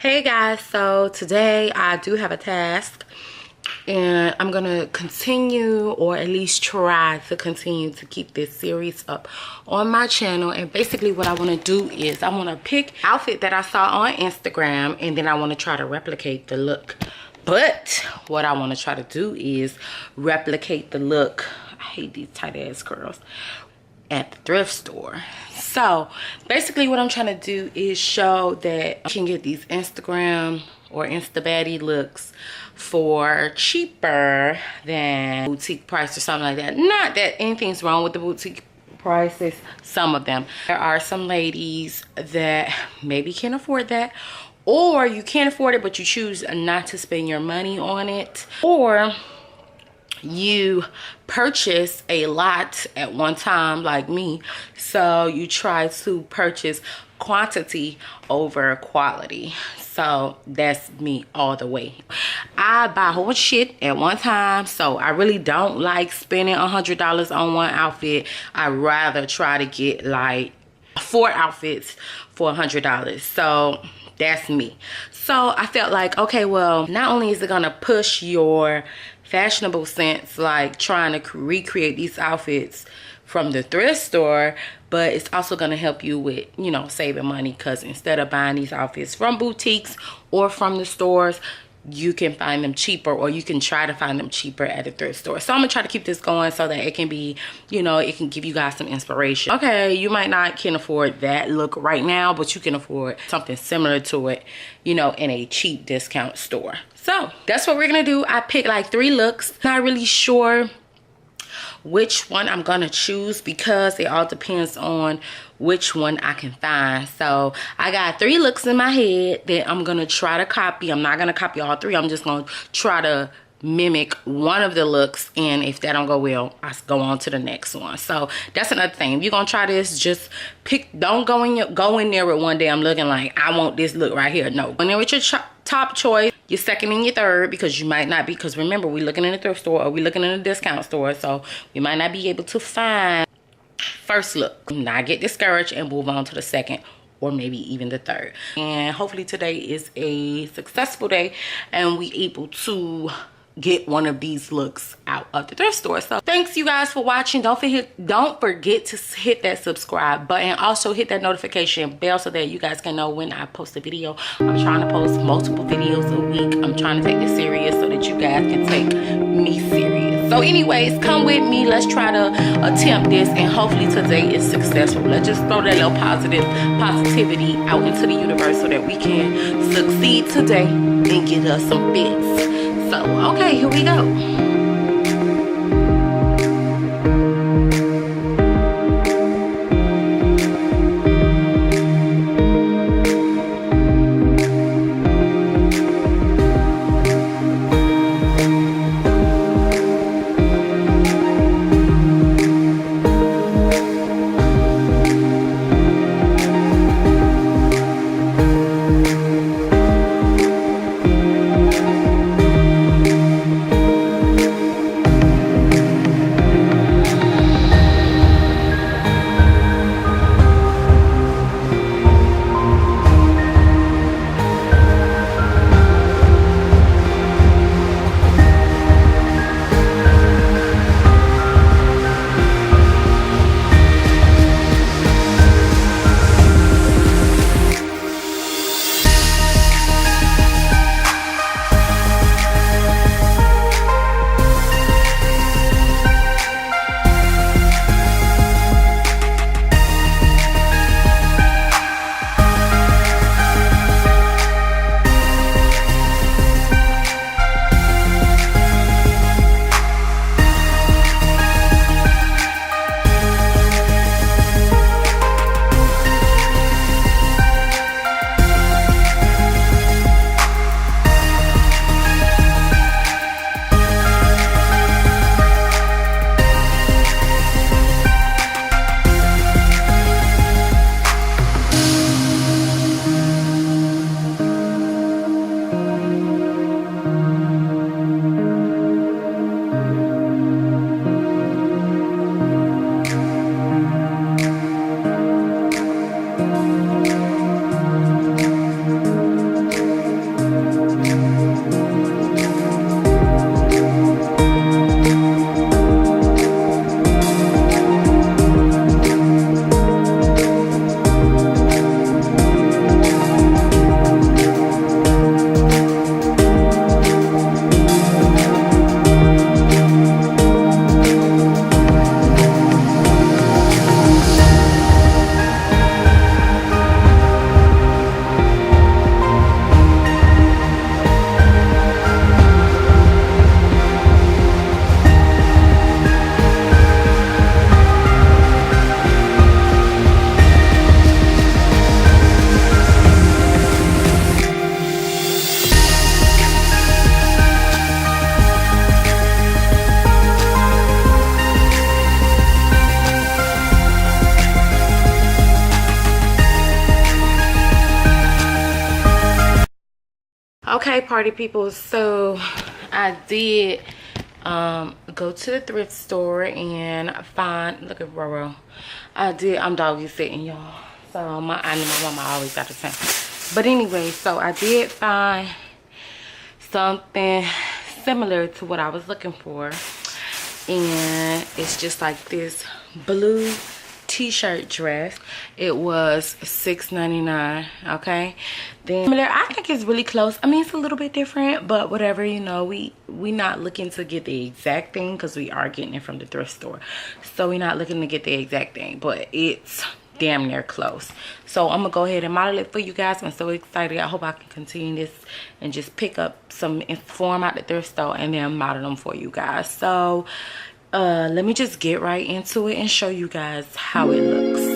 Hey guys, so today I do have a task and I'm gonna continue, or at least try to continue, to keep this series up on my channel. And basically what I want to do is I want to pick outfit that I saw on Instagram, and then I want to try to replicate the look. But what I want to try to do is replicate the look, I hate these tight ass curls, at the thrift store. So basically what I'm trying to do is show that you can get these Instagram or Insta Baddie looks for cheaper than boutique price or something like that. Not that anything's wrong with the boutique prices, some of them. There are some ladies that maybe can't afford that, or you can't afford it but you choose not to spend your money on it, or you purchase a lot at one time like me, so you try to purchase quantity over quality. So that's me all the way. I buy whole shit at one time, so I really don't like spending $100 on one outfit. I'd rather try to get like 4 outfits for $100. So that's me. So I felt like, okay, well, not only is it gonna push your fashionable sense, like trying to recreate these outfits from the thrift store, but it's also going to help you with, you know, saving money, because instead of buying these outfits from boutiques or from the stores, you can find them cheaper, or you can try to find them cheaper at the thrift store. So I'm gonna try to keep this going so that it can be, you know, it can give you guys some inspiration. Okay, you might not can afford that look right now, but you can afford something similar to it, you know, in a cheap discount store. So that's what we're gonna do. I picked like 3 looks. Not really sure which one I'm gonna choose, because it all depends on which one I can find. So I got 3 looks in my head that I'm gonna try to copy. I'm not gonna copy all 3. I'm just gonna try to mimic one of the looks, and if that don't go well, I go on to the next one. So that's another thing. If you're gonna try this, just pick. Don't go in there with one day I'm looking like I want this look right here. No, go in there with your top choice, your second and your third, because you might not be, because remember, we're looking in a thrift store or we're looking in a discount store, so we might not be able to find first look. Not get discouraged and move on to the second, or maybe even the third. And hopefully today is a successful day and we able to get one of these looks out of the thrift store. So thanks you guys for watching. Don't forget to hit that subscribe button. Also hit that notification bell so that you guys can know when I post a video. I'm trying to post multiple videos a week. I'm trying to take this serious so that you guys can take me serious. So anyways, come with me. Let's try to attempt this, and hopefully today is successful. Let's just throw that little positivity out into the universe so that we can succeed today and get us some fits. So, okay, here we go. Okay, party people, so I did go to the thrift store and find, look at Roro. I'm doggy sitting, y'all, so I know my mama always got the same. But anyway, so I did find something similar to what I was looking for, and it's just like this blue t-shirt dress. It was $6.99. okay, then similar, I think it's really close. I mean, it's a little bit different, but whatever, you know, we not looking to get the exact thing because we are getting it from the thrift store, so we're not looking to get the exact thing, but it's damn near close. So I'm gonna go ahead and model it for you guys. I'm so excited. I hope I can continue this and just pick up some form out the thrift store and then model them for you guys. So let me just get right into it and show you guys how it looks.